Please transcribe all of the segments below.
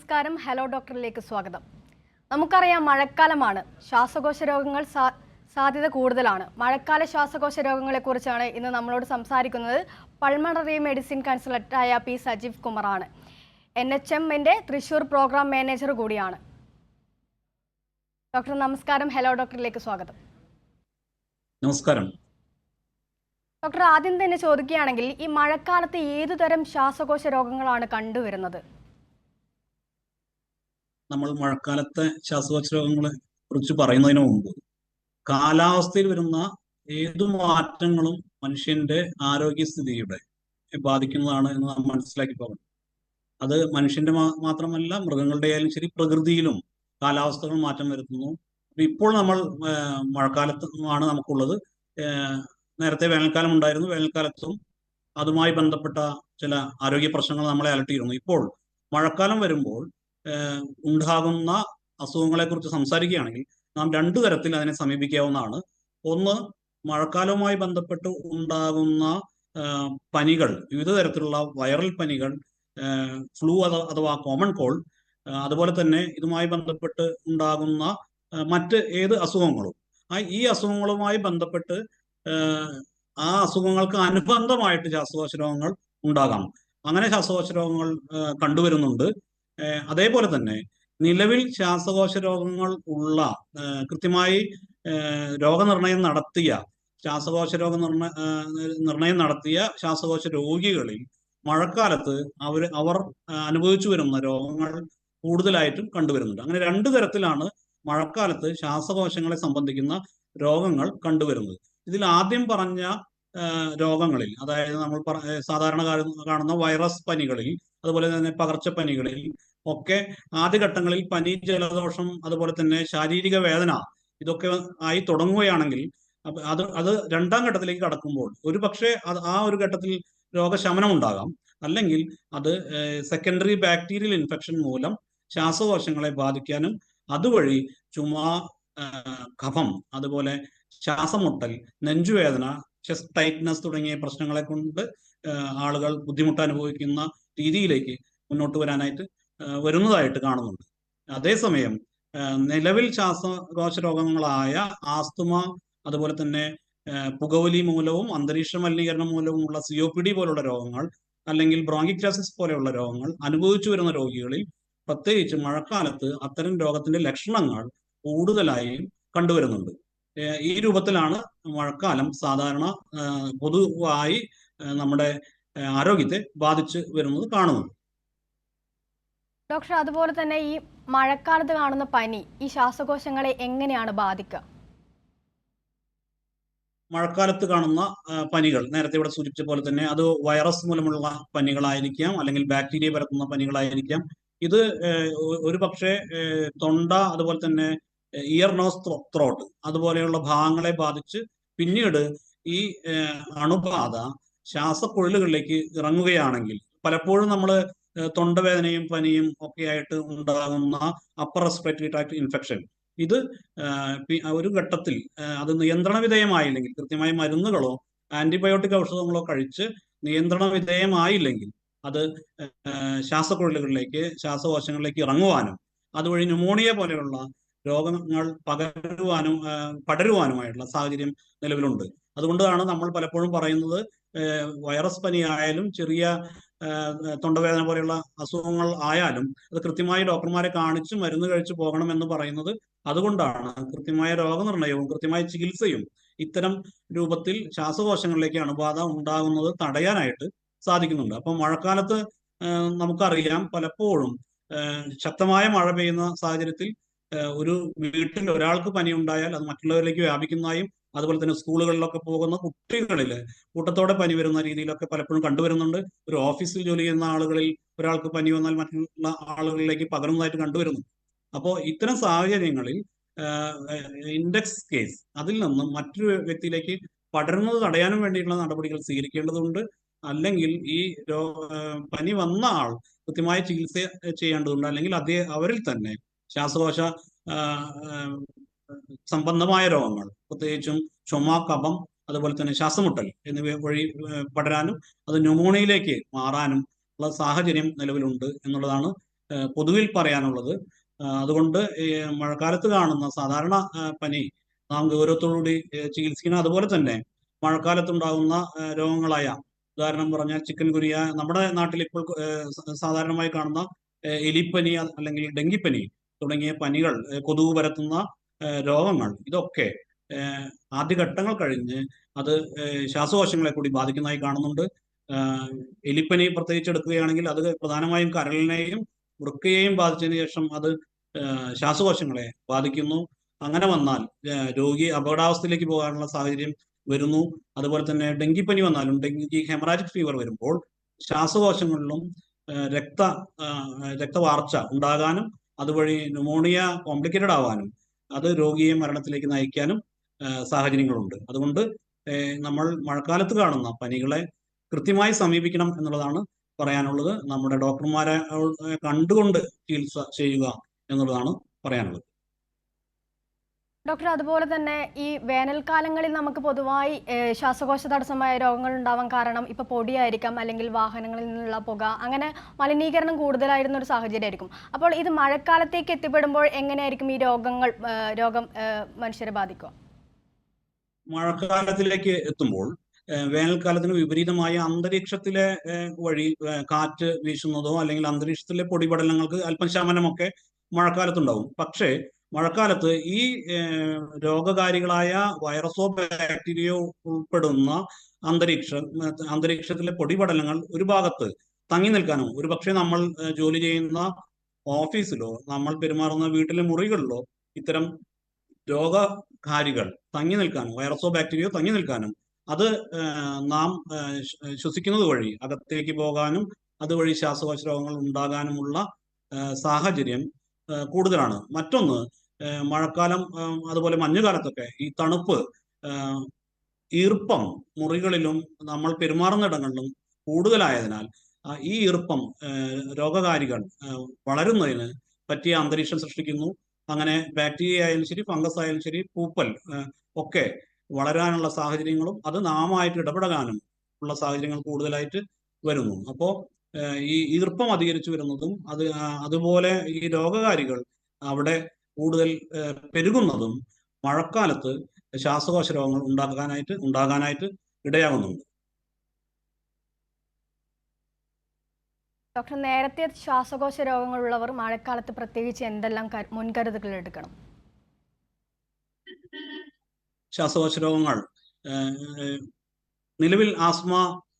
നമസ്കാരം. ഹലോ ഡോക്ടറിലേക്ക് സ്വാഗതം. നമുക്കറിയാം മഴക്കാലമാണ്. ശ്വാസകോശ രോഗങ്ങൾ സാധ്യത കൂടുതലാണ്. മഴക്കാല ശ്വാസകോശ രോഗങ്ങളെക്കുറിച്ചാണ് ഇന്ന് നമ്മളോട് സംസാരിക്കുന്നത് പൾമണറി മെഡിസിൻ കൺസൾട്ടന്റായ പി സജീവ് കുമാറാണ്. NHMന്റെ തൃശൂർ പ്രോഗ്രാം മാനേജർ കൂടിയാണ്. ഡോക്ടർ നമസ്കാരം. ഹലോ ഡോക്ടറിലേക്ക് സ്വാഗതം. നമസ്കാരം ഡോക്ടർ, ആദ്യം തന്നെ ചോദിക്കുകയാണെങ്കിൽ ഈ മഴക്കാലത്ത് ഏതുതരം ശ്വാസകോശ രോഗങ്ങളാണ് കണ്ടുവരുന്നത്? നമ്മൾ മഴക്കാലത്തെ ശ്വാസകോശ രോഗങ്ങളെ കുറിച്ച് പറയുന്നതിന് മുമ്പ് കാലാവസ്ഥയിൽ വരുന്ന ഏതു മാറ്റങ്ങളും മനുഷ്യന്റെ ആരോഗ്യസ്ഥിതിയുടെ ബാധിക്കുന്നതാണ് എന്ന് നാം മനസ്സിലാക്കി പോകണം. അത് മനുഷ്യന്റെ മാത്രമല്ല, മൃഗങ്ങളുടെ ആയാലും ശരി, പ്രകൃതിയിലും കാലാവസ്ഥകൾ മാറ്റം വരുത്തുന്നു. ഇപ്പോൾ നമ്മൾ മഴക്കാലത്താണ് നമുക്കുള്ളത്. നേരത്തെ വേനൽക്കാലം ഉണ്ടായിരുന്നു. വേനൽക്കാലത്തും അതുമായി ബന്ധപ്പെട്ട ചില ആരോഗ്യ പ്രശ്നങ്ങൾ നമ്മളെ അലട്ടിയിരുന്നു. ഇപ്പോൾ മഴക്കാലം വരുമ്പോൾ ഉണ്ടാകുന്ന അസുഖങ്ങളെ കുറിച്ച് സംസാരിക്കുകയാണെങ്കിൽ നാം രണ്ടു തരത്തിൽ അതിനെ സമീപിക്കാവുന്നതാണ്. ഒന്ന്, മഴക്കാലവുമായി ബന്ധപ്പെട്ട് ഉണ്ടാകുന്ന പനികൾ, വിവിധ തരത്തിലുള്ള വൈറൽ പനികൾ, ഫ്ലൂ അഥവാ കോമൺ കോൾഡ്, അതുപോലെ തന്നെ ഇതുമായി ബന്ധപ്പെട്ട് ഉണ്ടാകുന്ന മറ്റ് ഏത് അസുഖങ്ങളും, ഈ അസുഖങ്ങളുമായി ബന്ധപ്പെട്ട് ആ അസുഖങ്ങൾക്ക് അനുബന്ധമായിട്ട് ശ്വാസകോശ രോഗങ്ങൾ ഉണ്ടാകാം. അങ്ങനെ ശ്വാസകോശ രോഗങ്ങൾ കണ്ടുവരുന്നുണ്ട്. അതേപോലെ തന്നെ നിലവിൽ ശ്വാസകോശ രോഗങ്ങൾ ഉള്ള, കൃത്യമായി രോഗനിർണയം നടത്തിയ നിർണയം നടത്തിയ ശ്വാസകോശ രോഗികളിൽ മഴക്കാലത്ത് അവർ അനുഭവിച്ചു വരുന്ന രോഗങ്ങൾ കൂടുതലായിട്ടും കണ്ടുവരുന്നുണ്ട്. അങ്ങനെ രണ്ടു തരത്തിലാണ് മഴക്കാലത്ത് ശ്വാസകോശങ്ങളെ സംബന്ധിക്കുന്ന രോഗങ്ങൾ കണ്ടുവരുന്നത്. ഇതിൽ ആദ്യം പറഞ്ഞ രോഗങ്ങളിൽ, അതായത് നമ്മൾ സാധാരണ കാണുന്ന വൈറസ് പനികളിൽ, അതുപോലെ തന്നെ പകർച്ചപ്പനികളിൽ ഒക്കെ ആദ്യഘട്ടങ്ങളിൽ പനി, ജലദോഷം, അതുപോലെ തന്നെ ശാരീരിക വേദന ഇതൊക്കെ ആയി തുടങ്ങുകയാണെങ്കിൽ അത് രണ്ടാം ഘട്ടത്തിലേക്ക് കടക്കുമ്പോൾ ഒരു പക്ഷേ ആ ഒരു ഘട്ടത്തിൽ രോഗശമനം ഉണ്ടാകാം. അല്ലെങ്കിൽ അത് സെക്കൻഡറി ബാക്ടീരിയൽ ഇൻഫെക്ഷൻ മൂലം ശ്വാസകോശങ്ങളെ ബാധിക്കാനും അതുവഴി ചുമ, കഫം, അതുപോലെ ശ്വാസമുട്ടൽ, നെഞ്ചുവേദന, ചെസ്റ്റ് ടൈറ്റ്നസ് തുടങ്ങിയ പ്രശ്നങ്ങളെ കൊണ്ട് ആളുകൾ ബുദ്ധിമുട്ട് അനുഭവിക്കുന്ന രീതിയിലേക്ക് മുന്നോട്ട് വരാനായിട്ട് വരുന്നതായിട്ട് കാണുന്നുണ്ട്. അതേസമയം നിലവിൽ ശ്വാസകോശ രോഗങ്ങളായ ആസ്തുമ, അതുപോലെ തന്നെ പുകവലി മൂലവും അന്തരീക്ഷ മലിനീകരണം മൂലവുമുള്ള COPD പോലുള്ള രോഗങ്ങൾ, അല്ലെങ്കിൽ ബ്രോങ്കിക്ടാസിസ് പോലെയുള്ള രോഗങ്ങൾ അനുഭവിച്ചു വരുന്ന രോഗികളിൽ പ്രത്യേകിച്ച് മഴക്കാലത്ത് അത്തരം രോഗത്തിന്റെ ലക്ഷണങ്ങൾ കൂടുതലായും കണ്ടുവരുന്നുണ്ട്. ഈ രൂപത്തിലാണ് മഴക്കാലം സാധാരണ പൊതുവായി നമ്മുടെ ആരോഗ്യത്തെ ബാധിച്ചു വരുന്നത് കാണുന്നത്. ഡോക്ടർ, അതുപോലെ തന്നെ ഈ മഴക്കാലത്ത് കാണുന്ന പനി ഈ ശ്വാസകോശങ്ങളെ എങ്ങനെയാണ് ബാധിക്കുക? മഴക്കാലത്ത് കാണുന്ന പനികൾ നേരത്തെ ഇവിടെ സൂചിപ്പിച്ച പോലെ തന്നെ അത് വൈറസ് മൂലമുള്ള പനികളായിരിക്കാം, അല്ലെങ്കിൽ ബാക്ടീരിയ പരത്തുന്ന പനികളായിരിക്കാം. ഇത് ഒരു പക്ഷേ തൊണ്ട, അതുപോലെ തന്നെ ഇയർ, നോസ്, ത്രോട്ട് അതുപോലെയുള്ള ഭാഗങ്ങളെ ബാധിച്ച് പിന്നീട് ഈ അണുബാധ ശ്വാസക്കുഴലുകളിലേക്ക് ഇറങ്ങുകയാണെങ്കിൽ, പലപ്പോഴും നമ്മൾ തൊണ്ടവേദനയും പനിയും ഒക്കെ ആയിട്ട് ഉണ്ടാകുന്ന അപ്പർ റെസ്പിറേറ്ററി ട്രാക്ട് ഇൻഫെക്ഷൻ, ഇത് ഒരു ഘട്ടത്തിൽ അത് നിയന്ത്രണ വിധേയമായില്ലെങ്കിൽ, കൃത്യമായ മരുന്നുകളോ ആന്റിബയോട്ടിക് ഔഷധങ്ങളോ കഴിച്ച് നിയന്ത്രണ വിധേയമായില്ലെങ്കിൽ അത് ശ്വാസകോശങ്ങളിലേക്ക് ഇറങ്ങുവാനും അതുവഴി ന്യൂമോണിയ പോലെയുള്ള രോഗങ്ങൾ പടരുവാനുമായിട്ടുള്ള സാഹചര്യം നിലവിലുണ്ട്. അതുകൊണ്ടാണ് നമ്മൾ പലപ്പോഴും പറയുന്നത്, വൈറസ് പനി ആയാലും ചെറിയ തൊണ്ടവേദന പോലെയുള്ള അസുഖങ്ങൾ ആയാലും അത് കൃത്യമായി ഡോക്ടർമാരെ കാണിച്ച് മരുന്ന് കഴിച്ച് പോകണമെന്ന് പറയുന്നത്. അതുകൊണ്ടാണ് കൃത്യമായ രോഗനിർണയവും കൃത്യമായ ചികിത്സയും ഇത്തരം രൂപത്തിൽ ശ്വാസകോശങ്ങളിലേക്ക് അണുബാധ ഉണ്ടാകുന്നത് തടയാനായിട്ട് സാധിക്കുന്നുണ്ട്. അപ്പം മഴക്കാലത്ത് നമുക്കറിയാം, പലപ്പോഴും ശക്തമായ മഴ പെയ്യുന്ന സാഹചര്യത്തിൽ ഒരു വീട്ടിൽ ഒരാൾക്ക് പനി ഉണ്ടായാൽ അത് മറ്റുള്ളവരിലേക്ക് വ്യാപിക്കുന്നതായും, അതുപോലെ തന്നെ സ്കൂളുകളിലൊക്കെ പോകുന്ന കുട്ടികളിൽ കൂട്ടത്തോടെ പനി വരുന്ന രീതിയിലൊക്കെ പലപ്പോഴും കണ്ടുവരുന്നുണ്ട്. ഒരു ഓഫീസിൽ ജോലി ചെയ്യുന്ന ആളുകളിൽ ഒരാൾക്ക് പനി വന്നാൽ മറ്റുള്ള ആളുകളിലേക്ക് പകരുന്നതായിട്ട് കണ്ടുവരുന്നു. അപ്പോൾ ഇത്തരം സാഹചര്യങ്ങളിൽ ഇൻഡെക്സ് കേസ്, അതിൽ നിന്നും മറ്റൊരു വ്യക്തിയിലേക്ക് പടരുന്നത് തടയാനും വേണ്ടിയിട്ടുള്ള നടപടികൾ സ്വീകരിക്കേണ്ടതുണ്ട്. അല്ലെങ്കിൽ ഈ പനി വന്ന ആൾ കൃത്യമായ ചികിത്സ ചെയ്യേണ്ടതുണ്ട്. അല്ലെങ്കിൽ അവരിൽ തന്നെ ശ്വാസകോശ സംബന്ധമായ രോഗങ്ങൾ, പ്രത്യേകിച്ചും ചുമ, കഫം, അതുപോലെ തന്നെ ശ്വാസമുട്ടൽ എന്നിവ വഴി പടരാനും അത് ന്യൂമോണിയയിലേക്ക് മാറാനും ഉള്ള സാഹചര്യം നിലവിലുണ്ട് എന്നുള്ളതാണ് പൊതുവിൽ പറയാനുള്ളത്. അതുകൊണ്ട് ഈ മഴക്കാലത്ത് കാണുന്ന സാധാരണ പനി നാം ഗൗരവത്തോടുകൂടി ചികിത്സിക്കണം. അതുപോലെ തന്നെ മഴക്കാലത്തുണ്ടാകുന്ന രോഗങ്ങളായ, ഉദാഹരണം പറഞ്ഞാൽ ചിക്കൻ ഗുനിയ, നമ്മുടെ നാട്ടിൽ ഇപ്പോൾ സാധാരണമായി കാണുന്ന എലിപ്പനി അല്ലെങ്കിൽ ഡെങ്കിപ്പനി തുടങ്ങിയ പനികൾ, കൊതുക് പരത്തുന്ന രോഗങ്ങൾ, ഇതൊക്കെ ആദ്യഘട്ടങ്ങൾ കഴിഞ്ഞ് അത് ശ്വാസകോശങ്ങളെ കൂടി ബാധിക്കുന്നതായി കാണുന്നുണ്ട്. എലിപ്പനി പ്രത്യേകിച്ച് എടുക്കുകയാണെങ്കിൽ അത് പ്രധാനമായും കരളിനെയും വൃക്കയെയും ബാധിച്ചതിന് ശേഷം അത് ശ്വാസകോശങ്ങളെ ബാധിക്കുന്നു. അങ്ങനെ വന്നാൽ രോഗി അപകടാവസ്ഥയിലേക്ക് പോകാനുള്ള സാഹചര്യം വരുന്നു. അതുപോലെ തന്നെ ഡെങ്കിപ്പനി വന്നാലും, ഡെങ്കി ഹെമറാജിക് ഫീവർ വരുമ്പോൾ ശ്വാസകോശങ്ങളിലും രക്തവാർച്ച ഉണ്ടാകാനും അതുവഴി ന്യൂമോണിയ കോംപ്ലിക്കേറ്റഡ് ആവാനും അത് രോഗിയെ മരണത്തിലേക്ക് നയിക്കാനും സാഹചര്യങ്ങളുണ്ട്. അതുകൊണ്ട് നമ്മൾ മഴക്കാലത്ത് കാണുന്ന പനികളെ കൃത്യമായി സമീപിക്കണം എന്നുള്ളതാണ് പറയാനുള്ളത്. നമ്മുടെ ഡോക്ടർമാരെ കണ്ടുകൊണ്ട് ചികിത്സ ചെയ്യുക എന്നുള്ളതാണ് പറയാനുള്ളത്. ഡോക്ടർ, അതുപോലെ തന്നെ ഈ വേനൽക്കാലങ്ങളിൽ നമുക്ക് പൊതുവായി ശ്വാസകോശ തടസ്സമായ രോഗങ്ങൾ ഉണ്ടാവാൻ കാരണം ഇപ്പോൾ പൊടിയായിരിക്കാം, അല്ലെങ്കിൽ വാഹനങ്ങളിൽ നിന്നുള്ള പുക, അങ്ങനെ മലിനീകരണം കൂടുതലായിരുന്ന ഒരു സാഹചര്യമായിരിക്കും. അപ്പോൾ ഇത് മഴക്കാലത്തേക്ക് എത്തിപ്പെടുമ്പോൾ എങ്ങനെയായിരിക്കും ഈ രോഗം മനുഷ്യരെ ബാധിക്കുക? മഴക്കാലത്തിലേക്ക് എത്തുമ്പോൾ വേനൽക്കാലത്തിന് വിപരീതമായ അന്തരീക്ഷത്തിലെ വഴി കാറ്റ് വീശുന്നതോ അല്ലെങ്കിൽ അന്തരീക്ഷത്തിലെ പൊടിപടലങ്ങൾക്ക് അല്പം ശമനമൊക്കെ മഴക്കാലത്തുണ്ടാവും. പക്ഷേ മഴക്കാലത്ത് ഈ രോഗകാരികളായ വൈറസോ ബാക്ടീരിയയോ ഉൾപ്പെടുന്ന അന്തരീക്ഷത്തിലെ പൊടിപടലങ്ങൾ ഒരു ഭാഗത്ത് തങ്ങി നിൽക്കാനോ, ഒരുപക്ഷെ നമ്മൾ ജോലി ചെയ്യുന്ന ഓഫീസിലോ നമ്മൾ പെരുമാറുന്ന വീട്ടിലെ മുറികളിലോ ഇത്തരം രോഗകാരികൾ തങ്ങി നിൽക്കാനും, വൈറസോ ബാക്ടീരിയയോ തങ്ങി നിൽക്കാനും, അത് നാം ശ്വസിക്കുന്നത് വഴി അകത്തേക്ക് പോകാനും അതുവഴി ശ്വാസകോശ രോഗങ്ങൾ ഉണ്ടാകാനുമുള്ള സാഹചര്യം കൂടുതലാണ്. മറ്റൊന്ന്, മഴക്കാലം അതുപോലെ മഞ്ഞുകാലത്തൊക്കെ ഈ തണുപ്പ്, ഈർപ്പം മുറികളിലും നമ്മൾ പെരുമാറുന്നിടങ്ങളിലും കൂടുതലായതിനാൽ ഈ ഈർപ്പം രോഗകാരികൾ വളരുന്നതിന് പറ്റിയ അന്തരീക്ഷം സൃഷ്ടിക്കുന്നു. അങ്ങനെ ബാക്ടീരിയ ആയാലും ശരി, ഫംഗസ് ആയാലും ശരി, പൂപ്പൽ ഒക്കെ വളരാനുള്ള സാഹചര്യങ്ങളും അത് നാമായിട്ട് ഇടപെടാനും ഉള്ള സാഹചര്യങ്ങൾ കൂടുതലായിട്ട് വരുന്നു. അപ്പോൾ ഈ ഈർപ്പം അധികരിച്ചു വരുന്നതും അതുപോലെ ഈ രോഗകാരികൾ അവിടെ കൂടുതൽ പെരുകുന്നതും മഴക്കാലത്ത് ശ്വാസകോശ രോഗങ്ങൾ ഉണ്ടാകാനായിട്ട് ഇടയാകുന്നുണ്ട്. ഡോക്ടർ, നേരത്തെ ശ്വാസകോശ രോഗങ്ങളുള്ളവർ മഴക്കാലത്ത് പ്രത്യേകിച്ച് എന്തെല്ലാം മുൻകരുതലുകൾ എടുക്കണം? ശ്വാസകോശ രോഗങ്ങൾ നിലവിൽ ആസ്മ,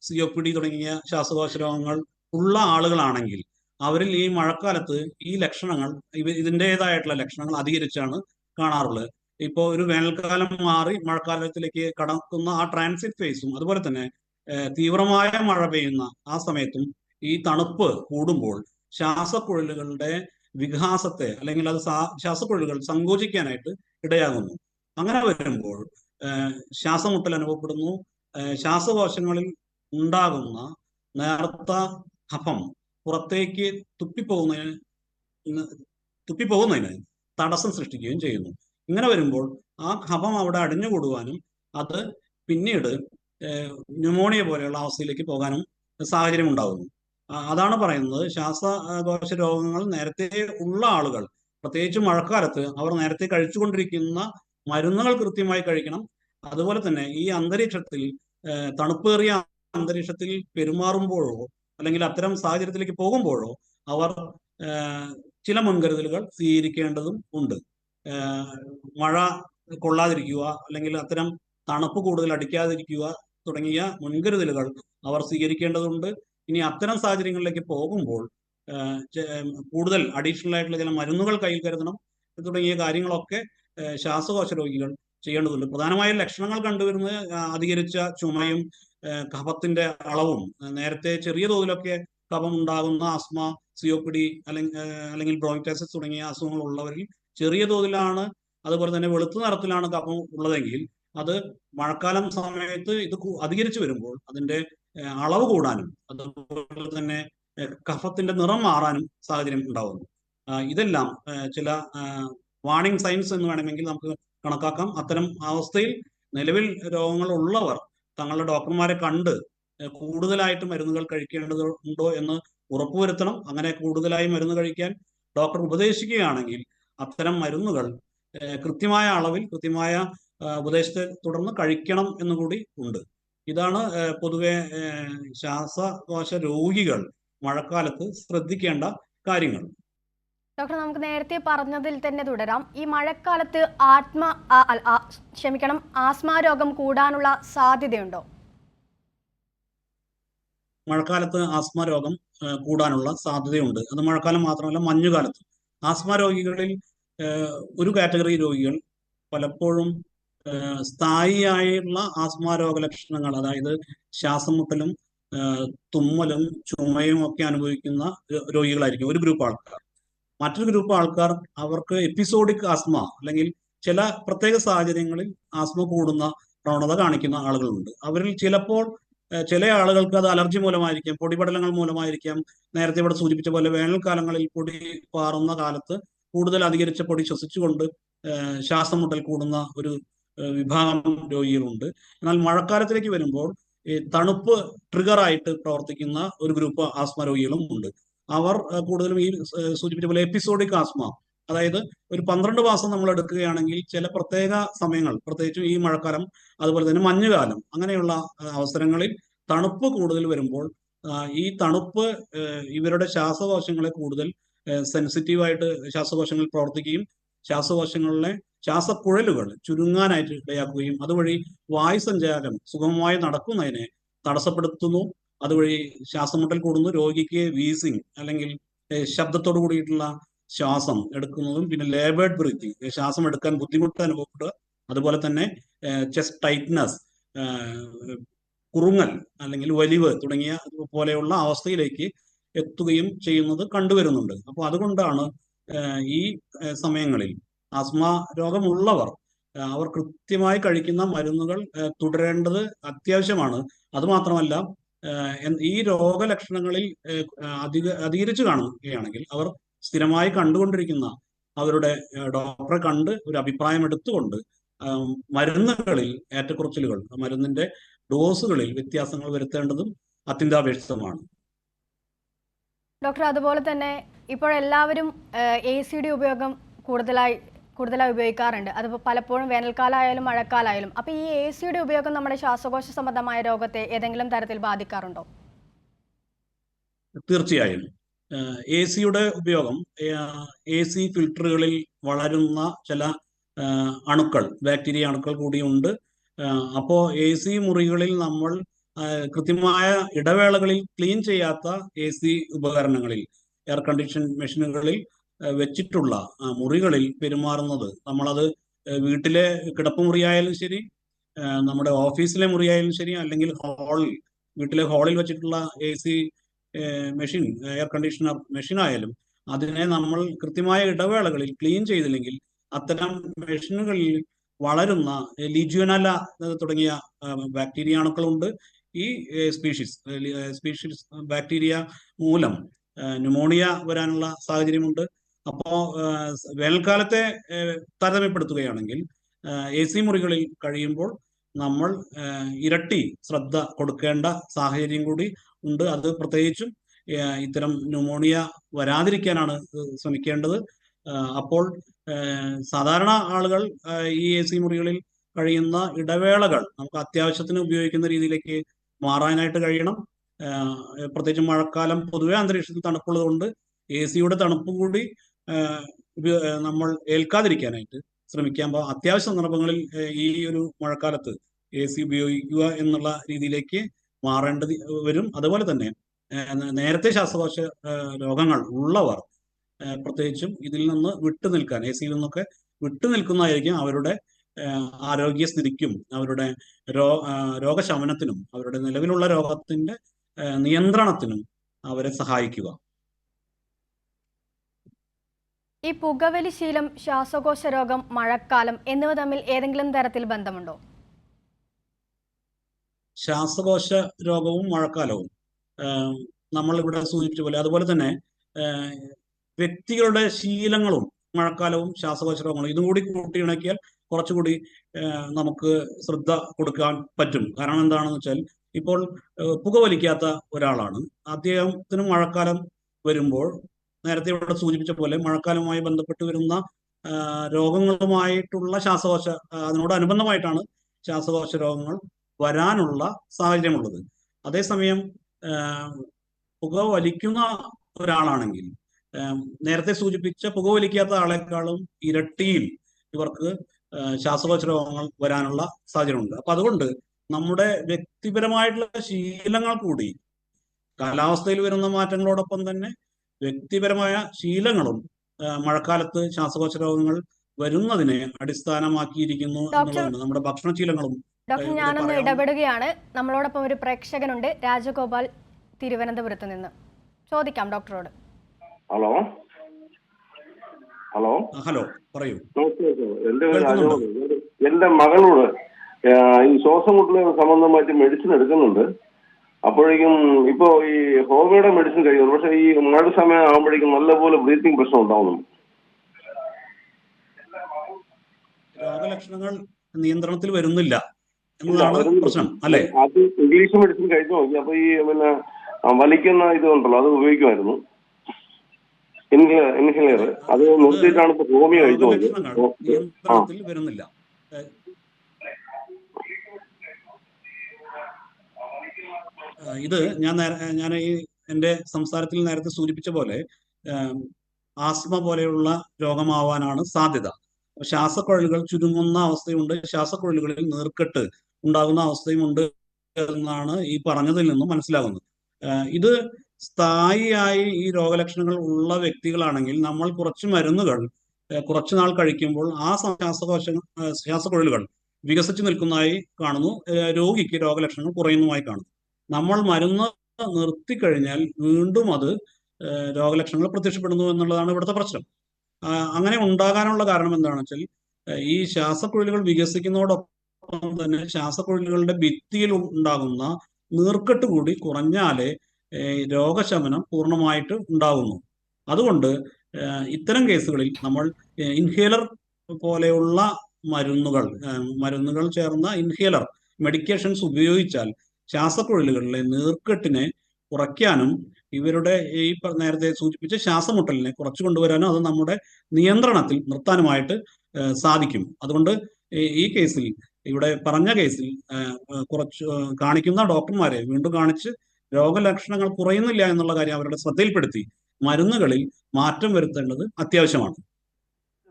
COPD തുടങ്ങിയ ശ്വാസകോശ രോഗങ്ങൾ ഉള്ള ആളുകളാണെങ്കിൽ അവരിൽ ഈ മഴക്കാലത്ത് ഈ ലക്ഷണങ്ങൾ, ഇതിൻ്റെതായിട്ടുള്ള ലക്ഷണങ്ങൾ അധികരിച്ചാണ് കാണാറുള്ളത്. ഇപ്പോൾ ഒരു വേനൽക്കാലം മാറി മഴക്കാലത്തിലേക്ക് കടക്കുന്ന ആ ട്രാൻസിറ്റ് ഫേസും, അതുപോലെ തന്നെ തീവ്രമായ മഴ പെയ്യുന്ന ആ സമയത്തും ഈ തണുപ്പ് കൂടുമ്പോൾ ശ്വാസക്കുഴലുകളുടെ വികാസത്തെ, അല്ലെങ്കിൽ അത് ശ്വാസക്കുഴലുകൾ സങ്കോചിക്കാനായിട്ട് ഇടയാകുന്നു. അങ്ങനെ വരുമ്പോൾ ശ്വാസമുട്ടൽ അനുഭവപ്പെടുന്നു. ശ്വാസകോശങ്ങളിൽ ഉണ്ടാകുന്ന നേർത്ത കഫം പുറത്തേക്ക് തുപ്പിപ്പോകുന്നതിന് തടസ്സം സൃഷ്ടിക്കുകയും ചെയ്യുന്നു. ഇങ്ങനെ വരുമ്പോൾ ആ കഫം അവിടെ അടിഞ്ഞുകൂടുവാനും അത് പിന്നീട് ന്യൂമോണിയ പോലെയുള്ള അവസ്ഥയിലേക്ക് പോകാനും സാഹചര്യം ഉണ്ടാകുന്നു. അതാണ് പറയുന്നത്, ശ്വാസകോശ രോഗങ്ങൾ നേരത്തെ ഉള്ള ആളുകൾ, പ്രത്യേകിച്ച് മഴക്കാലത്ത്, അവർ നേരത്തെ കഴിച്ചുകൊണ്ടിരിക്കുന്ന മരുന്നുകൾ കൃത്യമായി കഴിക്കണം. അതുപോലെ തന്നെ ഈ അന്തരീക്ഷത്തിൽ, തണുപ്പേറിയ അന്തരീക്ഷത്തിൽ പെരുമാറുമ്പോഴോ അല്ലെങ്കിൽ അത്തരം സാഹചര്യത്തിലേക്ക് പോകുമ്പോഴോ അവർ ചില മുൻകരുതലുകൾ സ്വീകരിക്കേണ്ടതും ഉണ്ട്. മഴ കൊള്ളാതിരിക്കുക, അല്ലെങ്കിൽ അത്തരം തണുപ്പ് കൂടുതൽ അടിക്കാതിരിക്കുക തുടങ്ങിയ മുൻകരുതലുകൾ അവർ സ്വീകരിക്കേണ്ടതുണ്ട്. ഇനി അത്തരം സാഹചര്യങ്ങളിലേക്ക് പോകുമ്പോൾ കൂടുതൽ അഡീഷണൽ ആയിട്ടുള്ള ചില മരുന്നുകൾ കയ്യിൽ കരുതണം തുടങ്ങിയ കാര്യങ്ങളൊക്കെ ശ്വാസകോശ രോഗികൾ ചെയ്യേണ്ടതുണ്ട്. പ്രധാനമായും ലക്ഷണങ്ങൾ കണ്ടുവരുന്നത് അധികരിച്ച ചുമയും കഫത്തിന്റെ അളവും, നേരത്തെ ചെറിയ തോതിലൊക്കെ കഫം ഉണ്ടാകുന്ന ആസ്മ, COPD അല്ലെങ്കിൽ ബ്രോങ്കിറ്റൈറ്റിസ് തുടങ്ങിയ അസുഖങ്ങൾ ഉള്ളവരിൽ ചെറിയ തോതിലാണ്, അതുപോലെ തന്നെ വെളുത്ത നിറത്തിലാണ് കഫം ഉള്ളതെങ്കിൽ അത് മഴക്കാലം സമയത്ത് ഇത് അധികരിച്ചു വരുമ്പോൾ അതിന്റെ അളവ് കൂടാനും അതുപോലെ തന്നെ കഫത്തിന്റെ നിറം മാറാനും സാഹചര്യം ഉണ്ടാകുന്നു. ഇതെല്ലാം ചില വാർണിംഗ് സൈൻസ് എന്ന് വേണമെങ്കിൽ നമുക്ക് കണക്കാക്കാം. അത്തരം അവസ്ഥയിൽ നിലവിൽ രോഗങ്ങൾ ഉള്ളവർ തങ്ങളുടെ ഡോക്ടർമാരെ കണ്ട് കൂടുതലായിട്ട് മരുന്നുകൾ കഴിക്കേണ്ടതുണ്ടോ എന്ന് ഉറപ്പുവരുത്തണം. അങ്ങനെ കൂടുതലായി മരുന്ന് കഴിക്കാൻ ഡോക്ടർ ഉപദേശിക്കുകയാണെങ്കിൽ അത്തരം മരുന്നുകൾ കൃത്യമായ അളവിൽ കൃത്യമായ ഉപദേശത്തെ തുടർന്ന് കഴിക്കണം എന്നുകൂടി ഉണ്ട്. ഇതാണ് പൊതുവെ ശ്വാസകോശ രോഗികൾ മഴക്കാലത്ത് ശ്രദ്ധിക്കേണ്ട കാര്യങ്ങൾ. ഡോക്ടർ, നമുക്ക് നേരത്തെ പറഞ്ഞതിൽ തന്നെ തുടരാം. ഈ മഴക്കാലത്ത് ആസ്മ രോഗം കൂടാനുള്ള സാധ്യതയുണ്ടോ? മഴക്കാലത്ത് ആസ്മ രോഗം കൂടാനുള്ള സാധ്യതയുണ്ട്. അത് മഴക്കാലം മാത്രമല്ല, മഞ്ഞുകാലത്ത് ആസ്മ രോഗികളിൽ ഒരു കാറ്റഗറി രോഗികൾ പലപ്പോഴും സ്ഥായിയായുള്ള ആസ്മ രോഗലക്ഷണങ്ങൾ, അതായത് ശ്വാസം മുട്ടലും തുമ്മലും ചുമയും ഒക്കെ അനുഭവിക്കുന്ന രോഗികളായിരിക്കും ഒരു ഗ്രൂപ്പ് ആൾക്കാർ. മറ്റൊരു ഗ്രൂപ്പ് ആൾക്കാർ അവർക്ക് എപ്പിസോഡിക് ആസ്മ അല്ലെങ്കിൽ ചില പ്രത്യേക സാഹചര്യങ്ങളിൽ ആസ്മ കൂടുന്ന പ്രവണത കാണിക്കുന്ന ആളുകളുണ്ട്. അവരിൽ ചിലപ്പോൾ ചില ആളുകൾക്ക് അത് അലർജി മൂലമായിരിക്കാം, പൊടിപടലങ്ങൾ മൂലമായിരിക്കാം. നേരത്തെ ഇവിടെ സൂചിപ്പിച്ച പോലെ വേനൽക്കാലങ്ങളിൽ പൊടി പാറുന്ന കാലത്ത് കൂടുതൽ അധികരിച്ച പൊടി ശ്വസിച്ചുകൊണ്ട് ശ്വാസം മുട്ടൽ കൂടുന്ന ഒരു വിഭാഗം രോഗികളുണ്ട്. എന്നാൽ മഴക്കാലത്തിലേക്ക് വരുമ്പോൾ ഈ തണുപ്പ് ട്രിഗറായിട്ട് പ്രവർത്തിക്കുന്ന ഒരു ഗ്രൂപ്പ് ആസ്മ രോഗികളും ഉണ്ട്. അവർ കൂടുതലും ഈ സൂചിപ്പിച്ച പോലെ എപ്പിസോഡിക് ആസ്മ, അതായത് ഒരു 12 മാസം നമ്മൾ എടുക്കുകയാണെങ്കിൽ ചില പ്രത്യേക സമയങ്ങൾ, പ്രത്യേകിച്ചും ഈ മഴക്കാലം അതുപോലെ തന്നെ മഞ്ഞുകാലം, അങ്ങനെയുള്ള അവസരങ്ങളിൽ തണുപ്പ് കൂടുതൽ വരുമ്പോൾ ഈ തണുപ്പ് ഇവരുടെ ശ്വാസകോശങ്ങളെ കൂടുതൽ സെൻസിറ്റീവായിട്ട് ശ്വാസകോശങ്ങൾ പ്രവർത്തിക്കുകയും ശ്വാസകോശങ്ങളിലെ ശ്വാസക്കുഴലുകൾ ചുരുങ്ങാനായിട്ട് ഇടയാക്കുകയും അതുവഴി വായുസഞ്ചാരം സുഗമമായി നടക്കുന്നതിനെ തടസ്സപ്പെടുത്തുന്നു. അതുവഴി ശ്വാസം മുട്ടൽ കൂടുന്നു. രോഗിക്ക് വീസിങ് അല്ലെങ്കിൽ ശബ്ദത്തോടു കൂടിയിട്ടുള്ള ശ്വാസം എടുക്കുന്നതും പിന്നെ ലേബേർഡ് ബ്രീത്തിങ്, ശ്വാസം എടുക്കാൻ ബുദ്ധിമുട്ട് അനുഭവപ്പെടുക, അതുപോലെ തന്നെ ചെസ്റ്റ് ടൈറ്റ്നസ്, കുറുങ്ങൽ അല്ലെങ്കിൽ വലിവ് തുടങ്ങിയ പോലെയുള്ള അവസ്ഥയിലേക്ക് എത്തുകയും ചെയ്യുന്നത് കണ്ടുവരുന്നുണ്ട്. അപ്പോൾ അതുകൊണ്ടാണ് ഈ സമയങ്ങളിൽ ആസ്മ രോഗമുള്ളവർ അവർ കൃത്യമായി കഴിക്കുന്ന മരുന്നുകൾ തുടരേണ്ടത് അത്യാവശ്യമാണ്. അതുമാത്രമല്ല, ഈ രോഗലക്ഷണങ്ങളിൽ അധികരിച്ചു കാണുകയാണെങ്കിൽ അവർ സ്ഥിരമായി കണ്ടുകൊണ്ടിരിക്കുന്ന അവരുടെ ഡോക്ടറെ കണ്ട് ഒരു അഭിപ്രായം എടുത്തുകൊണ്ട് മരുന്നുകളിൽ ഏറ്റക്കുറച്ചിലുകൾ, മരുന്നിന്റെ ഡോസുകളിൽ വ്യത്യാസങ്ങൾ വരുത്തേണ്ടതും അത്യന്താപേക്ഷിതമാണ്. ഡോക്ടർ, അതുപോലെ തന്നെ ഇപ്പോൾ എല്ലാവരും ACD ഉപയോഗം കൂടുതലായി ഉപയോഗിക്കാറുണ്ട്. അത് പലപ്പോഴും വേനൽക്കാലമായാലും മഴക്കാലമായാലും. അപ്പോൾ ഈ ACD ഉപയോഗം നമ്മുടെ ശ്വാസകോശ സംബന്ധമായ രോഗത്തെ ഏതെങ്കിലും തരത്തിൽ ബാധിക്കാറുണ്ടോ? തീർച്ചയായും. AC-യുടെ ഉപയോഗം, AC ഫിൽറ്ററുകളിൽ വളരുന്ന ചില അണുക്കൾ, ബാക്ടീരിയ അണുക്കൾ കൂടിയുണ്ട്. അപ്പോൾ AC മുറികളിൽ നമ്മൾ കൃത്യമായ ഇടവേളകളിൽ ക്ലീൻ ചെയ്യാത്ത AC ഉപകരണങ്ങളിൽ, എയർ കണ്ടീഷൻ മെഷീനുകളിൽ വെച്ചിട്ടുള്ള മുറികളിൽ പെരുമാറുന്നത്, നമ്മളത് വീട്ടിലെ കിടപ്പുമുറിയായാലും ശരി, നമ്മുടെ ഓഫീസിലെ മുറിയായാലും ശരി, അല്ലെങ്കിൽ വീട്ടിലെ ഹാളിൽ വെച്ചിട്ടുള്ള AC machine, air conditioner machine ആയാലും അതിനെ നമ്മൾ കൃത്യമായ ഇടവേളകളിൽ ക്ലീൻ ചെയ്തില്ലെങ്കിൽ അത്തരം മെഷീനുകളിൽ വളരുന്ന ലിജിയോനല തുടങ്ങിയ ബാക്ടീരിയ അണുക്കളുണ്ട്. ഈ സ്പീഷീസ് ബാക്ടീരിയ മൂലം ന്യൂമോണിയ വരാനുള്ള സാഹചര്യമുണ്ട്. അപ്പോൾ വേനൽക്കാലത്തെ താരതമ്യപ്പെടുത്തുകയാണെങ്കിൽ AC മുറികളിൽ കഴിയുമ്പോൾ നമ്മൾ ഇരട്ടി ശ്രദ്ധ കൊടുക്കേണ്ട സാഹചര്യം കൂടി ഉണ്ട്. അത് പ്രത്യേകിച്ചും ഇത്തരം ന്യൂമോണിയ വരാതിരിക്കാനാണ് ശ്രമിക്കേണ്ടത്. അപ്പോൾ സാധാരണ ആളുകൾ ഈ AC മുറികളിൽ കഴിയുന്ന ഇടവേളകൾ നമുക്ക് അത്യാവശ്യത്തിന് ഉപയോഗിക്കുന്ന രീതിയിലേക്ക് മാറാനായിട്ട് കഴിയണം. പ്രത്യേകിച്ച് മഴക്കാലം പൊതുവെ അന്തരീക്ഷത്തിൽ തണുപ്പുള്ളത് കൊണ്ട് AC-യുടെ തണുപ്പ് കൂടി നമ്മൾ ഏൽക്കാതിരിക്കാനായിട്ട് ശ്രമിക്കാം. അത്യാവശ്യ സന്ദർഭങ്ങളിൽ ഈ ഒരു മഴക്കാലത്ത് AC ഉപയോഗിക്കുക എന്നുള്ള രീതിയിലേക്ക് മാറേണ്ടത് വരും. അതുപോലെ തന്നെ നേരത്തെ ശ്വാസകോശ രോഗങ്ങൾ ഉള്ളവർ പ്രത്യേകിച്ചും ഇതിൽ നിന്ന് വിട്ടുനിൽക്കാൻ, AC-യിൽ നിന്നൊക്കെ വിട്ടുനിൽക്കുന്നതായിരിക്കും അവരുടെ ആരോഗ്യസ്ഥിതിക്കും അവരുടെ രോഗശമനത്തിനും അവരുടെ നിലവിലുള്ള രോഗത്തിന്റെ നിയന്ത്രണത്തിനും അവരെ സഹായിക്കുക. ഈ പുകവലി ശീലം, ശ്വാസകോശ രോഗം, മഴക്കാലം എന്നിവ തമ്മിൽ ഏതെങ്കിലും തരത്തിൽ ബന്ധമുണ്ടോ? ശ്വാസകോശ രോഗവും മഴക്കാലവും നമ്മൾ ഇവിടെ സൂചിപ്പിച്ച പോലെ, അതുപോലെ തന്നെ വ്യക്തികളുടെ ശീലങ്ങളും മഴക്കാലവും ശ്വാസകോശ രോഗങ്ങളും ഇതും കൂടി കൂട്ടിയിണക്കിയാൽ കുറച്ചുകൂടി നമുക്ക് ശ്രദ്ധ കൊടുക്കാൻ പറ്റും. കാരണം എന്താണെന്ന് വെച്ചാൽ ഇപ്പോൾ പുകവലിക്കാത്ത ഒരാളാണ്. അദ്ദേഹത്തിന് മഴക്കാലം വരുമ്പോൾ നേരത്തെ ഇവിടെ സൂചിപ്പിച്ച പോലെ മഴക്കാലവുമായി ബന്ധപ്പെട്ട് വരുന്ന രോഗങ്ങളുമായിട്ടുള്ള അതിനോടനുബന്ധമായിട്ടാണ് ശ്വാസകോശ രോഗങ്ങൾ വരാനുള്ള സാഹചര്യമുള്ളത്. അതേസമയം പുക വലിക്കുന്ന ഒരാളാണെങ്കിൽ നേരത്തെ സൂചിപ്പിച്ച പുകവലിക്കാത്ത ആളെക്കാളും ഇരട്ടിയിൽ ഇവർക്ക് ശ്വാസകോശ രോഗങ്ങൾ വരാനുള്ള സാഹചര്യമുണ്ട്. അപ്പൊ അതുകൊണ്ട് നമ്മുടെ വ്യക്തിപരമായിട്ടുള്ള ശീലങ്ങൾ കൂടി, കാലാവസ്ഥയിൽ വരുന്ന മാറ്റങ്ങളോടൊപ്പം തന്നെ വ്യക്തിപരമായ ശീലങ്ങളും മഴക്കാലത്ത് ശ്വാസകോശ രോഗങ്ങൾ വരുന്നതിനെ അടിസ്ഥാനമാക്കിയിരിക്കുന്നു എന്നുള്ളതാണ്. നമ്മുടെ ഭക്ഷണശീലങ്ങളും. ഡോക്ടർ, ഞാനൊന്ന് ഇടപെടുകയാണ്. നമ്മളോടൊപ്പം ഒരു പ്രേക്ഷകനുണ്ട്, രാജഗോപാൽ, തിരുവനന്തപുരത്ത് നിന്ന്. ചോദിക്കാം ഡോക്ടറോട്. ഹലോ ഹലോ ഹലോ പറയൂ. എന്റെ മകളോട് ഈ ശ്വാസം മുട്ടൽ സംബന്ധമായിട്ട് മെഡിസിൻ എടുക്കുന്നുണ്ട്. അപ്പോഴേക്കും ഇപ്പോ ഈ ഹോമിയോയുടെ മെഡിസിൻ കഴിയുന്നു. പക്ഷെ ഈ മഴ സമയം ആകുമ്പോഴേക്കും നല്ലപോലെ ബ്രീത്തിങ് പ്രശ്നം ഉണ്ടാവുന്നുണ്ട്. രോഗലക്ഷണങ്ങൾ നിയന്ത്രണത്തിൽ വരുന്നില്ല എന്നതാണ് പ്രശ്നം അല്ലേ? അത് ഇംഗ്ലീഷ് മെഡിസിൻ കഴിച്ചു നോക്കി. അപ്പൊ ഈ പിന്നെ വലിക്കുന്ന ഇതുണ്ടല്ലോ, അത് ഉപയോഗിക്കുമായിരുന്നു, ഇൻഹേലർ. അത് നിർത്തിയിട്ടാണ് ഇപ്പൊ ഹോമിയോ കഴിച്ചു നോക്കിയത്. വരുന്നില്ല. ഇത് ഞാൻ ഈ എന്റെ സംസാരത്തിൽ നേരത്തെ സൂചിപ്പിച്ച പോലെ ആസ്മ പോലെയുള്ള രോഗമാവാനാണ് സാധ്യത. ശ്വാസക്കുഴലുകൾ ചുരുങ്ങുന്ന അവസ്ഥയുണ്ട്, ശ്വാസക്കുഴലുകളിൽ നീർക്കെട്ട് ഉണ്ടാകുന്ന അവസ്ഥയുമുണ്ട് എന്നാണ് ഈ പറഞ്ഞതിൽ നിന്നും മനസ്സിലാകുന്നത്. ഇത് സ്ഥായിയായി ഈ രോഗലക്ഷണങ്ങൾ ഉള്ള വ്യക്തികളാണെങ്കിൽ നമ്മൾ കുറച്ച് മരുന്നുകൾ കുറച്ചു നാൾ കഴിക്കുമ്പോൾ ആ ശ്വാസക്കുഴലുകൾ വികസിച്ചു നിൽക്കുന്നതായി കാണുന്നു, രോഗിക്ക് രോഗലക്ഷണങ്ങൾ കുറയുന്നതായി കാണുന്നു. നമ്മൾ മരുന്ന് നിർത്തിക്കഴിഞ്ഞാൽ വീണ്ടും അത് രോഗലക്ഷണങ്ങൾ പ്രത്യക്ഷപ്പെടുന്നു എന്നുള്ളതാണ് ഇവിടുത്തെ പ്രശ്നം. അങ്ങനെ ഉണ്ടാകാനുള്ള കാരണം എന്താണെന്ന് വെച്ചാൽ ഈ ശ്വാസക്കുഴലുകൾ വികസിക്കുന്നതോടൊപ്പം തന്നെ ശ്വാസക്കുഴലുകളുടെ ഭിത്തിയിൽ ഉണ്ടാകുന്ന നീർക്കെട്ട് കൂടി കുറഞ്ഞാലേ രോഗശമനം പൂർണ്ണമായിട്ട് ഉണ്ടാകുന്നു. അതുകൊണ്ട് ഇത്തരം കേസുകളിൽ നമ്മൾ ഇൻഹേലർ പോലെയുള്ള മരുന്നുകൾ ചേർന്ന ഇൻഹേലർ മെഡിക്കേഷൻസ് ഉപയോഗിച്ചാൽ ശ്വാസക്കുഴലുകളിലെ നീർക്കെട്ടിനെ കുറയ്ക്കാനും ഇവരുടെ ഈ നേരത്തെ സൂചിപ്പിച്ച ശ്വാസമുട്ടലിനെ കുറച്ചു കൊണ്ടുവരാനും അത് നമ്മുടെ നിയന്ത്രണത്തിൽ നിർത്താനുമായിട്ട് സാധിക്കും. അതുകൊണ്ട് ഈ കേസിൽ, ഇവിടെ പറഞ്ഞ കേസിൽ കുറച്ച് കാണിക്കുന്ന ഡോക്ടർമാരെ വീണ്ടും കാണിച്ച് രോഗലക്ഷണങ്ങൾ കുറയുന്നില്ല എന്നുള്ള കാര്യം അവരുടെ ശ്രദ്ധയിൽപ്പെടുത്തി മരുന്നുകളിൽ മാറ്റം വരുത്തേണ്ടത് അത്യാവശ്യമാണ്.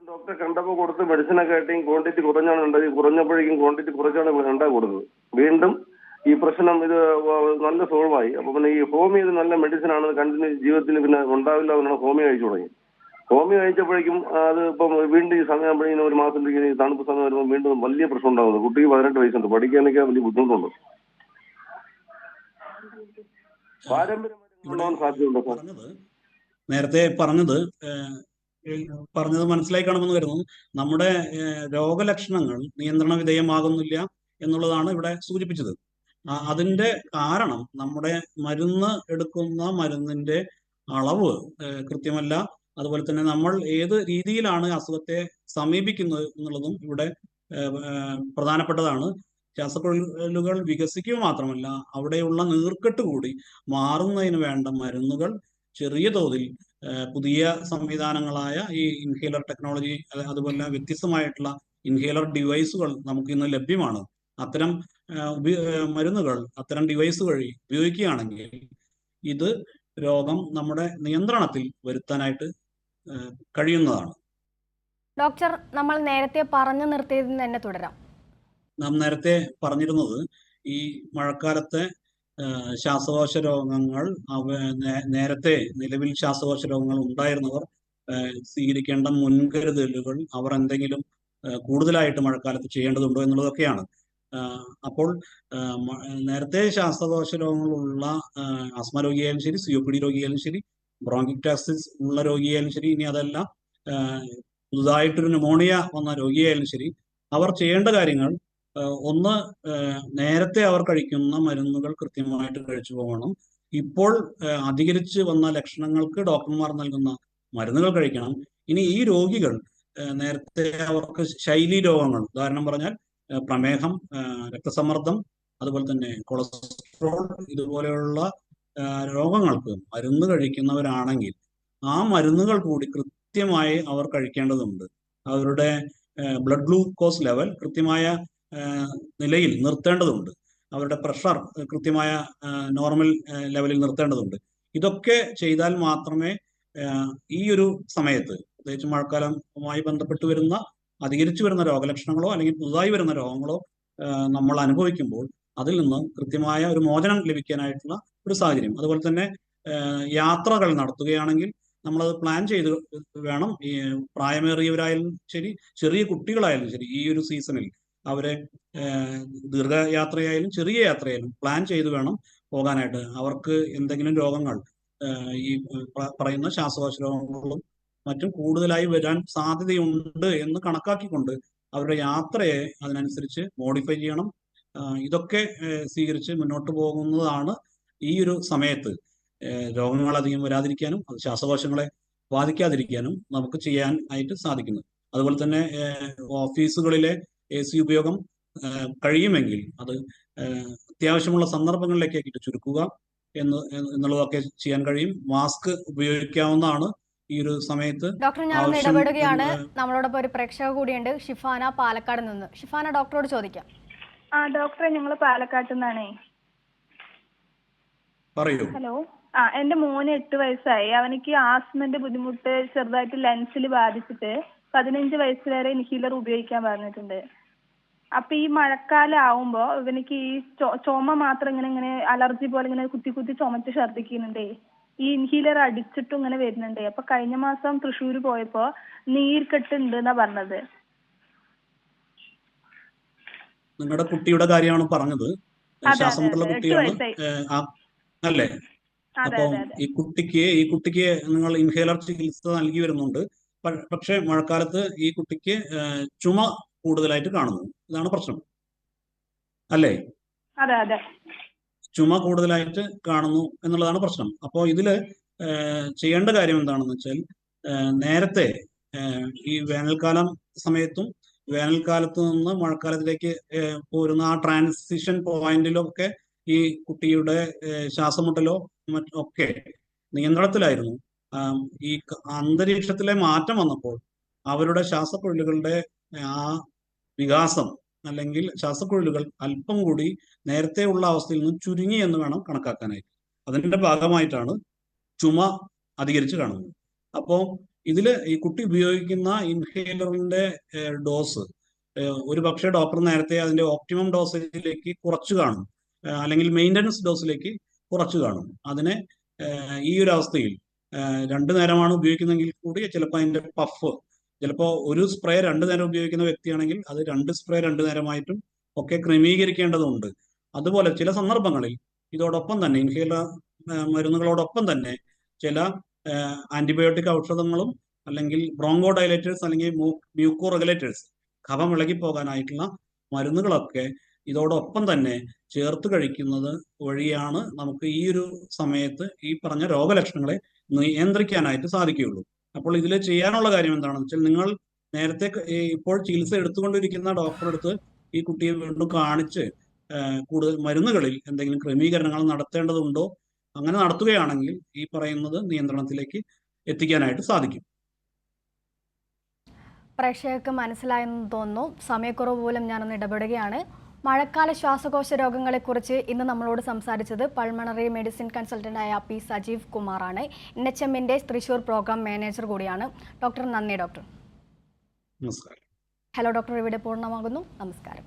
ഡോക്ടറെ കണ്ടപ്പോൾ കൊടുത്ത് മെഡിസിനൊക്കെ ആയിട്ടും ക്വാണ്ടിറ്റി കുറഞ്ഞപ്പോഴേക്കും ക്വാണ്ടിറ്റി കുറച്ചാണ് കൊടുത്തത്. വീണ്ടും ഈ പ്രശ്നം ഇത് നല്ല സോൾവ് ആയി. അപ്പൊ പിന്നെ ഈ ഹോമിയോ ഇത് നല്ല മെഡിസിൻ ആണ്, കണ്ടിന്യൂ ജീവിതത്തിൽ പിന്നെ ഉണ്ടാവില്ല എന്നാണ് ഹോമിയോ കഴിച്ചു തുടങ്ങി. ഹോമിയോ കഴിച്ചപ്പോഴേക്കും അത് ഇപ്പം വീണ്ടും ഈ സമയം ആകുമ്പോഴേക്കും ഒരു മാസം തണുപ്പ് സമയം വരുമ്പോൾ വീണ്ടും വലിയ പ്രശ്നം ഉണ്ടാകുന്നത്. കുട്ടിക്ക് 18 വയസ്സുണ്ട്, പഠിക്കാനൊക്കെ വലിയ ബുദ്ധിമുട്ടുണ്ട്. പാരമ്പര്യമായിട്ട് സാധ്യതയുണ്ടോ സാർ? നേരത്തെ പറഞ്ഞത് മനസ്സിലായി കാണുമെന്ന് കരുതുന്നു. നമ്മുടെ രോഗലക്ഷണങ്ങൾ നിയന്ത്രണ വിധേയമാകുന്നില്ല എന്നുള്ളതാണ് ഇവിടെ സൂചിപ്പിച്ചത്. അതിന്റെ കാരണം നമ്മുടെ എടുക്കുന്ന മരുന്നിന്റെ അളവ് കൃത്യമല്ല. അതുപോലെ തന്നെ നമ്മൾ ഏത് രീതിയിലാണ് അസുഖത്തെ സമീപിക്കുന്നത് എന്നുള്ളതും ഇവിടെ പ്രധാനപ്പെട്ടതാണ്. ശ്വാസക്കുഴലുകൾ വികസിക്കുക മാത്രമല്ല അവിടെയുള്ള നീർക്കെട്ട് കൂടി മാറുന്നതിന് വേണ്ട മരുന്നുകൾ ചെറിയ തോതിൽ പുതിയ സംവിധാനങ്ങളായ ഈ ഇൻഹേലർ ടെക്നോളജി, അതുപോലെ വ്യത്യസ്തമായിട്ടുള്ള ഇൻഹേലർ ഡിവൈസുകൾ നമുക്ക് ഇന്ന് ലഭ്യമാണ്. അത്തരം മരുന്നുകൾ, അത്തരം ഡിവൈസ് വഴി ഉപയോഗിക്കുകയാണെങ്കിൽ ഇത് രോഗം നമ്മുടെ നിയന്ത്രണത്തിൽ വരുത്താനായിട്ട് കഴിയുന്നതാണ്. ഡോക്ടർ, നമ്മൾ നേരത്തെ പറഞ്ഞു നിർത്തിയതിൽ തന്നെ തുടരാം. നാം നേരത്തെ പറഞ്ഞിരുന്നത് ഈ മഴക്കാലത്തെ ശ്വാസകോശ രോഗങ്ങൾ, നേരത്തെ നിലവിൽ ശ്വാസകോശ രോഗങ്ങൾ ഉണ്ടായിരുന്നവർ സ്വീകരിക്കേണ്ട മുൻകരുതലുകൾ, അവർ എന്തെങ്കിലും കൂടുതലായിട്ട് മഴക്കാലത്ത് ചെയ്യേണ്ടതുണ്ടോ എന്നുള്ളതൊക്കെയാണ്. അപ്പോൾ നേരത്തെ ശ്വാസകോശ രോഗങ്ങളുള്ള ആസ്മ രോഗിയായാലും ശരി, COPD രോഗിയായാലും ശരി, ബ്രോങ്കിക്ടാസിസ് ഉള്ള രോഗിയായാലും ശരി, ഇനി അതല്ല പുതുതായിട്ടൊരു ന്യൂമോണിയ വന്ന രോഗിയായാലും ശരി, അവർ ചെയ്യേണ്ട കാര്യങ്ങൾ ഒന്ന്, നേരത്തെ അവർ കഴിക്കുന്ന മരുന്നുകൾ കൃത്യമായിട്ട് കഴിച്ചു പോകണം. ഇപ്പോൾ അധികരിച്ച് വന്ന ലക്ഷണങ്ങൾക്ക് ഡോക്ടർമാർ നൽകുന്ന മരുന്നുകൾ കഴിക്കണം. ഇനി ഈ രോഗികൾ നേരത്തെ അവർക്ക് ശൈലി രോഗങ്ങൾ, ഉദാഹരണം പറഞ്ഞാൽ പ്രമേഹം, രക്തസമ്മർദ്ദം, അതുപോലെ തന്നെ കൊളസ്ട്രോൾ ഇതുപോലെയുള്ള രോഗങ്ങൾക്ക് മരുന്ന് കഴിക്കുന്നവരാണെങ്കിൽ ആ മരുന്നുകൾ കൂടി കൃത്യമായി അവർ കഴിക്കേണ്ടതുണ്ട്. അവരുടെ ബ്ലഡ് ഗ്ലൂക്കോസ് ലെവൽ കൃത്യമായ നിലയിൽ നിർത്തേണ്ടതുണ്ട്. അവരുടെ പ്രഷർ കൃത്യമായ നോർമൽ ലെവലിൽ നിർത്തേണ്ടതുണ്ട്. ഇതൊക്കെ ചെയ്താൽ മാത്രമേ ഈ ഒരു സമയത്ത്, പ്രത്യേകിച്ച് മഴക്കാലവുമായി ബന്ധപ്പെട്ട് വരുന്ന അധികരിച്ചു വരുന്ന രോഗലക്ഷണങ്ങളോ അല്ലെങ്കിൽ പുതുതായി വരുന്ന രോഗങ്ങളോ നമ്മൾ അനുഭവിക്കുമ്പോൾ അതിൽ നിന്ന് കൃത്യമായ ഒരു മോചനം ലഭിക്കാനായിട്ടുള്ള ഒരു സാഹചര്യം. അതുപോലെ തന്നെ യാത്രകൾ നടത്തുകയാണെങ്കിൽ നമ്മളത് പ്ലാൻ ചെയ്ത് വേണം. ഈ പ്രായമേറിയവരായാലും ശരി, ചെറിയ കുട്ടികളായാലും ശരി, ഈ ഒരു സീസണിൽ അവരെ ദീർഘയാത്രയായാലും ചെറിയ യാത്രയായാലും പ്ലാൻ ചെയ്ത് വേണം പോകാനായിട്ട്. അവർക്ക് എന്തെങ്കിലും രോഗങ്ങൾ, ഈ പറയുന്ന ശ്വാസകോശ രോഗങ്ങളും മറ്റും കൂടുതലായി വരാൻ സാധ്യതയുണ്ട് എന്ന് കണക്കാക്കിക്കൊണ്ട് അവരുടെ യാത്രയെ അതിനനുസരിച്ച് മോഡിഫൈ ചെയ്യണം. ഇതൊക്കെ സ്വീകരിച്ച് മുന്നോട്ട് പോകുന്നതാണ് ഈ ഒരു സമയത്ത് രോഗങ്ങൾ അധികം വരാതിരിക്കാനും അത് ശ്വാസകോശങ്ങളെ ബാധിക്കാതിരിക്കാനും നമുക്ക് ചെയ്യാൻ ആയിട്ട് സാധിക്കുന്നത്. അതുപോലെ തന്നെ ഓഫീസുകളിലെ AC ഉപയോഗം കഴിയുമെങ്കിൽ അത് അത്യാവശ്യമുള്ള സന്ദർഭങ്ങളിലേക്കാക്കിയിട്ട് ചുരുക്കുക എന്നുള്ളതൊക്കെ ചെയ്യാൻ കഴിയും. മാസ്ക് ഉപയോഗിക്കാവുന്നതാണ് ഈ ഒരു സമയത്ത്. ഡോക്ടർ, ഞാൻ ഇടപെടുകയാണ്. നമ്മളോടൊപ്പം ഒരു പ്രേക്ഷക കൂടിയുണ്ട്, ഷിഫാന, പാലക്കാട് നിന്ന്. ഷിഫാന, ഡോക്ടറോട് ചോദിക്കാം. ഡോക്ടറെ, ഞങ്ങൾ പാലക്കാട്ട് നിന്നാണേ. പറയൂ. ഹലോ. എന്റെ മോന് 8 വയസ്സായി. അവനിക്ക് ആസ്മന്റെ ബുദ്ധിമുട്ട് ചെറുതായിട്ട് ലെൻസിൽ ബാധിച്ചിട്ട് 15 വയസ്സ് വരെ ഇൻഹീലർ ഉപയോഗിക്കാൻ പറഞ്ഞിട്ടുണ്ട്. അപ്പൊ ഈ മഴക്കാലം ആവുമ്പോ ഇവനിക്ക് ഈ ചുമ മാത്രം ഇങ്ങനെ അലർജി പോലെ ഇങ്ങനെ കുത്തി കുത്തി ചുമച്ച് ഛർദ്ദിക്കുന്നുണ്ടേ. ഈ ഇൻഹീലർ അടിച്ചിട്ടും ഇങ്ങനെ വരുന്നുണ്ടേ. അപ്പൊ കഴിഞ്ഞ മാസം തൃശ്ശൂർ പോയപ്പോ നീർക്കെട്ടുണ്ട് എന്നാ പറഞ്ഞത്. നിങ്ങളുടെ കുട്ടിയുടെ കാര്യമാണ് പറഞ്ഞത്. ശ്വാസമുട്ടുള്ള കുട്ടിയാണ് അല്ലേ? അപ്പൊ ഈ കുട്ടിക്ക് നിങ്ങൾ ഇൻഹേലർ ചികിത്സ നൽകി വരുന്നുണ്ട്. പക്ഷെ മഴക്കാലത്ത് ഈ കുട്ടിക്ക് ചുമ കൂടുതലായിട്ട് കാണുന്നു. ഇതാണ് പ്രശ്നം അല്ലേ? ചുമ കൂടുതലായിട്ട് കാണുന്നു എന്നുള്ളതാണ് പ്രശ്നം. അപ്പോൾ ഇതില് ചെയ്യേണ്ട കാര്യം എന്താണെന്ന് വെച്ചാൽ, നേരത്തെ ഈ വേനൽക്കാലം സമയത്തും വേനൽക്കാലത്ത് നിന്ന് മഴക്കാലത്തിലേക്ക് പോരുന്ന ആ ട്രാൻസിഷൻ പോയിന്റിലൊക്കെ ഈ കുട്ടിയുടെ ശ്വാസമുട്ടലോ മറ്റൊക്കെ നിയന്ത്രണത്തിലായിരുന്നു. ഈ അന്തരീക്ഷത്തിലെ മാറ്റം വന്നപ്പോൾ അവരുടെ ശ്വാസക്കുഴലുകളുടെ ആ വികാസം അല്ലെങ്കിൽ ശ്വാസക്കുഴലുകൾ അല്പം കൂടി നേരത്തെ ഉള്ള അവസ്ഥയിൽ നിന്ന് ചുരുങ്ങി എന്ന് വേണം കണക്കാക്കാനായിട്ട്. അതിന്റെ ഭാഗമായിട്ടാണ് ചുമ അധികരിച്ച് കാണുന്നത്. അപ്പോൾ ഇതില് ഈ കുട്ടി ഉപയോഗിക്കുന്ന ഇൻഹേലറിന്റെ ഡോസ് ഒരു പക്ഷേ ഡോക്ടർ നേരത്തെ അതിന്റെ ഓപ്റ്റിമം ഡോസേജിലേക്ക് കുറച്ചു കാണും, അല്ലെങ്കിൽ മെയിൻ്റനൻസ് ഡോസിലേക്ക് കുറച്ചു കാണും. അതിനെ ഈ ഒരു അവസ്ഥയിൽ 2 നേരമാണ് ഉപയോഗിക്കുന്നതെങ്കിൽ കൂടി ചിലപ്പോൾ അതിന്റെ പഫ്, ചിലപ്പോൾ ഒരു സ്പ്രേ 2 നേരം ഉപയോഗിക്കുന്ന വ്യക്തിയാണെങ്കിൽ അത് 2 സ്പ്രേ 2 നേരമായിട്ടും ഒക്കെ ക്രമീകരിക്കേണ്ടതുണ്ട്. അതുപോലെ ചില സന്ദർഭങ്ങളിൽ ഇതോടൊപ്പം തന്നെ ഇൻഹേലർ മരുന്നുകളോടൊപ്പം തന്നെ ചില ആന്റിബയോട്ടിക് ഔഷധങ്ങളും അല്ലെങ്കിൽ ബ്രോങ്കോ ഡയലേറ്റേഴ്സ് അല്ലെങ്കിൽ മ്യൂക്കോ റെഗുലേറ്റേഴ്സ്, കഫം ഇളകിപ്പോകാനായിട്ടുള്ള മരുന്നുകളൊക്കെ ഇതോടൊപ്പം തന്നെ ചേർത്ത് കഴിക്കുന്നത് വഴിയാണ് നമുക്ക് ഈ ഒരു സമയത്ത് ഈ പറഞ്ഞ രോഗലക്ഷണങ്ങളെ നിയന്ത്രിക്കാനായിട്ട് സാധിക്കുകയുള്ളൂ. അപ്പോൾ ഇതിൽ ചെയ്യാനുള്ള കാര്യം എന്താണെന്ന് വെച്ചാൽ, നിങ്ങൾ നേരത്തെ ഇപ്പോൾ ചികിത്സ എടുത്തുകൊണ്ടിരിക്കുന്ന ഡോക്ടറെ അടുത്ത് ഈ കുട്ടിയെ വീണ്ടും കാണിച്ച് കൂടുതൽ മരുന്നുകളിൽ എന്തെങ്കിലും ക്രമീകരണങ്ങൾ നടത്തേണ്ടതുണ്ടോ, അങ്ങനെ നടത്തുകയാണെങ്കിൽ ഈ പറയുന്നത് നിയന്ത്രണത്തിലേക്ക് എത്തിക്കാനായിട്ട് സാധിക്കും. പ്രേക്ഷകർക്ക് മനസ്സിലായെന്ന് തോന്നുന്നു. സമയക്കുറവ് മൂലം ഞാനൊന്ന് ഇടപെടുകയാണ്. മഴക്കാല ശ്വാസകോശ രോഗങ്ങളെക്കുറിച്ച് ഇന്ന് നമ്മളോട് സംസാരിച്ചത് പൾമണറി മെഡിസിൻ കൺസൾട്ടൻ്റായ P. സജീവ് കുമാറാണ്. NHMന്റെ തൃശ്ശൂർ പ്രോഗ്രാം മാനേജർ കൂടിയാണ്. ഡോക്ടർ, നന്ദി ഡോക്ടർ. നമസ്കാരം. ഹലോ ഡോക്ടർ ഇവിടെ പൂർണ്ണമാകുന്നു. നമസ്കാരം.